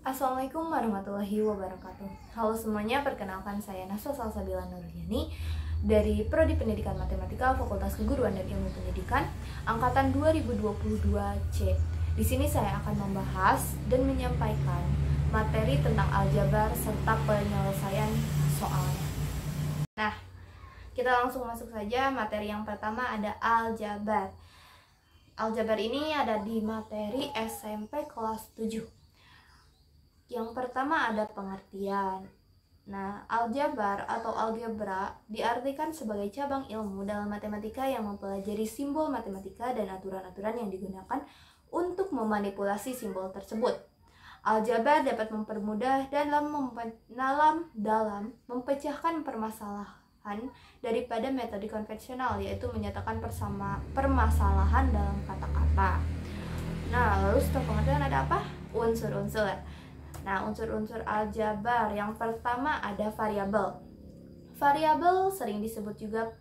Assalamualaikum warahmatullahi wabarakatuh. Halo semuanya, perkenalkan saya Naswa Salsabila Nurliani dari Prodi Pendidikan Matematika Fakultas Keguruan dan Ilmu Pendidikan angkatan 2022C. Di sini saya akan membahas dan menyampaikan materi tentang aljabar serta penyelesaian soalnya. Nah, kita langsung masuk saja. Materi yang pertama ada aljabar. Aljabar ini ada di materi SMP kelas 7. Yang pertama ada pengertian. Nah, aljabar atau algebra diartikan sebagai cabang ilmu dalam matematika yang mempelajari simbol matematika dan aturan-aturan yang digunakan untuk memanipulasi simbol tersebut. Aljabar dapat mempermudah dalam mempecahkan permasalahan daripada metode konvensional, yaitu menyatakan permasalahan dalam kata-kata. Nah, lalu setelah pengertian ada apa? Unsur-unsur. Nah, unsur-unsur aljabar yang pertama ada variabel. Variabel sering disebut juga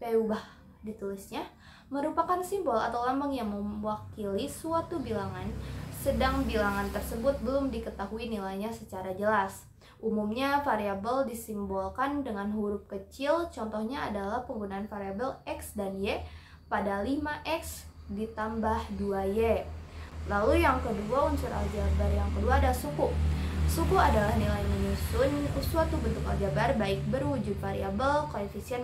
peubah ditulisnya, merupakan simbol atau lambang yang mewakili suatu bilangan, sedang bilangan tersebut belum diketahui nilainya secara jelas. Umumnya variabel disimbolkan dengan huruf kecil, contohnya adalah penggunaan variabel X dan Y pada 5X ditambah 2Y. Lalu yang kedua, unsur aljabar yang kedua ada suku. Suku adalah nilai menyusun suatu bentuk aljabar baik berwujud variabel, koefisien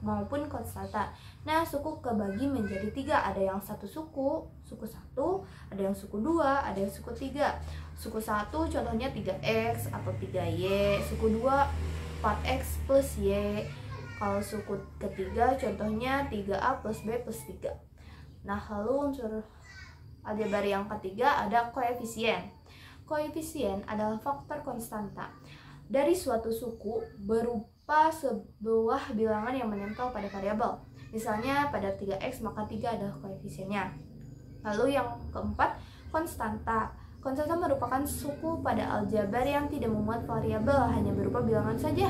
maupun konstanta. Nah, suku kebagi menjadi 3. Ada yang satu suku 1, ada yang suku 2, ada yang suku 3. Suku 1 contohnya 3X atau 3Y, suku 2 4X plus Y. Kalau suku ketiga contohnya 3A plus B plus 3. Nah, lalu unsur aljabar yang ketiga ada koefisien. Koefisien adalah faktor konstanta dari suatu suku berupa sebuah bilangan yang menempel pada variabel. Misalnya pada 3X maka 3 adalah koefisiennya. Lalu yang keempat, konstanta. Konstanta merupakan suku pada aljabar yang tidak memuat variabel, hanya berupa bilangan saja.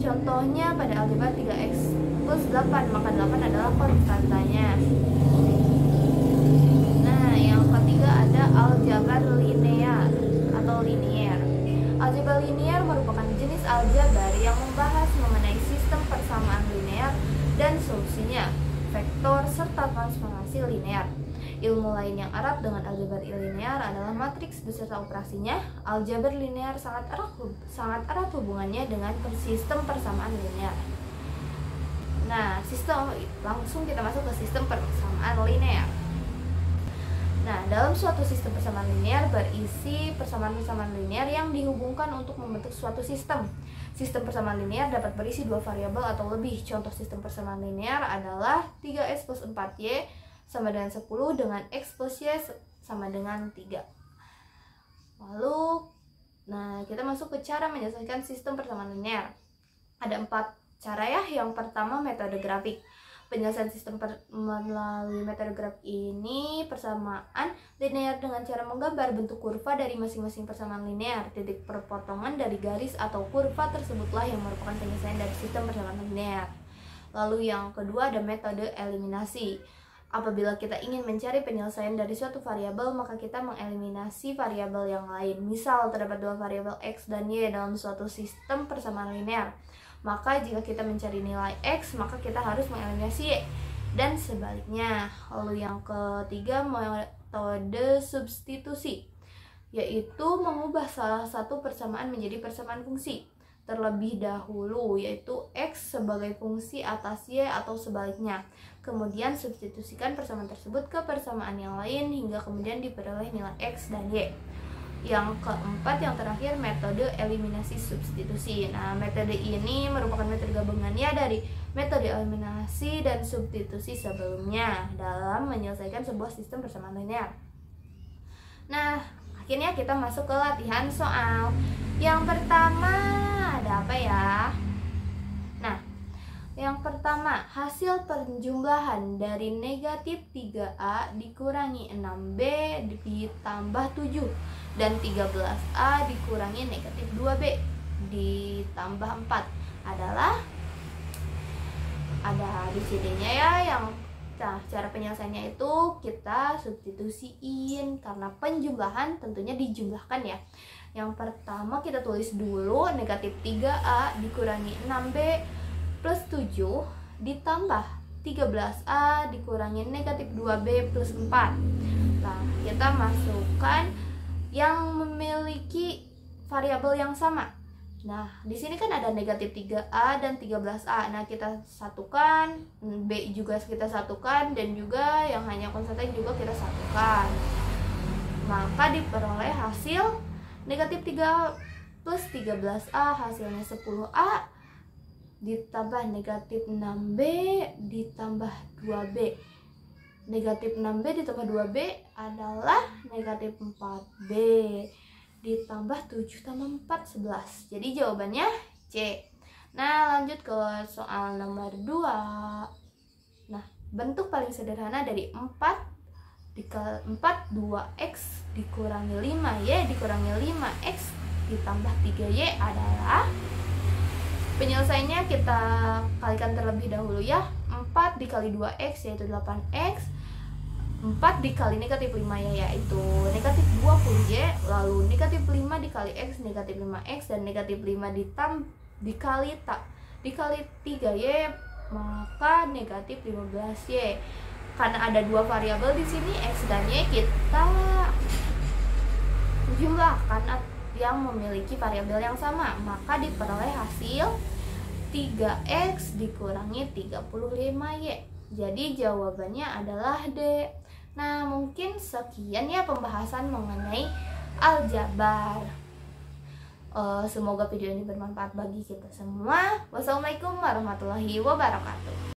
Contohnya pada aljabar 3X plus 8, maka 8 adalah konstantanya. Ketiga ada aljabar linear atau linier. Aljabar linear merupakan jenis aljabar yang membahas mengenai sistem persamaan linear dan solusinya, vektor serta transformasi linear. Ilmu lain yang erat dengan aljabar linear adalah matriks beserta operasinya. Aljabar linear sangat erat hubungannya dengan sistem persamaan linear. Nah, langsung kita masuk ke sistem persamaan linear. Nah, dalam suatu sistem persamaan linear berisi persamaan-persamaan linear yang dihubungkan untuk membentuk suatu sistem. Sistem persamaan linear dapat berisi 2 variabel atau lebih. Contoh sistem persamaan linear adalah 3X plus 4Y sama dengan 10 dengan X plus Y sama dengan 3. Lalu, kita masuk ke cara menyelesaikan sistem persamaan linear. Ada 4 cara ya. Yang pertama, metode grafik. Penyelesaian sistem melalui metode grafik ini persamaan linear dengan cara menggambar bentuk kurva dari masing-masing persamaan linear. Titik perpotongan dari garis atau kurva tersebutlah yang merupakan penyelesaian dari sistem persamaan linear. Lalu yang kedua ada metode eliminasi. Apabila kita ingin mencari penyelesaian dari suatu variabel, maka kita mengeliminasi variabel yang lain. Misal terdapat 2 variabel X dan Y dalam suatu sistem persamaan linear. Maka jika kita mencari nilai X, maka kita harus mengeliminasi Y. Dan sebaliknya. Lalu yang ketiga, metode substitusi, yaitu mengubah salah satu persamaan menjadi persamaan fungsi terlebih dahulu, yaitu X sebagai fungsi atas Y atau sebaliknya. Kemudian substitusikan persamaan tersebut ke persamaan yang lain hingga kemudian diperoleh nilai X dan Y. Yang keempat, yang terakhir, metode eliminasi substitusi. Nah, metode ini merupakan metode gabungannya dari metode eliminasi dan substitusi sebelumnya dalam menyelesaikan sebuah sistem persamaan linear. Nah, akhirnya kita masuk ke latihan soal. Yang pertama ada apa ya? Nah, yang pertama, hasil penjumlahan dari negatif 3A dikurangi 6B ditambah 7 dan 13A dikurangi negatif 2B ditambah 4 adalah, ada ABCD-nya ya. Yang Nah, cara penyelesaiannya itu kita substitusiin, karena penjumlahan tentunya dijumlahkan ya. Yang pertama kita tulis dulu negatif 3A dikurangi 6B plus 7 ditambah 13A dikurangi negatif 2B plus 4. Nah, kita masukkan yang memiliki variabel yang sama. Nah, di sini kan ada negatif 3A dan 13A. Nah, kita satukan, B juga kita satukan, dan juga yang hanya konstantan juga kita satukan. Maka diperoleh hasil negatif 3 plus 13A, hasilnya 10A, ditambah negatif 6B ditambah 2B. Negatif 6B ditambah 2B adalah negatif 4B. Ditambah 7 tambah 4, 11. Jadi jawabannya C. Nah, lanjut ke soal nomor 2. Nah, bentuk paling sederhana dari 2x dikurangi 5y dikurangi 5x ditambah 3y adalah, penyelesaiannya kita kalikan terlebih dahulu ya. 4 dikali 2x yaitu 8x, 4 dikali negatif 5y yaitu negatif 20y, lalu negatif 5 dikali x negatif 5x, dan negatif 5 dikali 3y maka negatif 15y. Karena ada dua variabel di sini x dan y, kita jumlahkan yang memiliki variabel yang sama, maka diperoleh hasil 3x dikurangi 35y. Jadi jawabannya adalah D. Nah, mungkin sekian ya pembahasan mengenai aljabar. Semoga video ini bermanfaat bagi kita semua. Wassalamualaikum warahmatullahi wabarakatuh.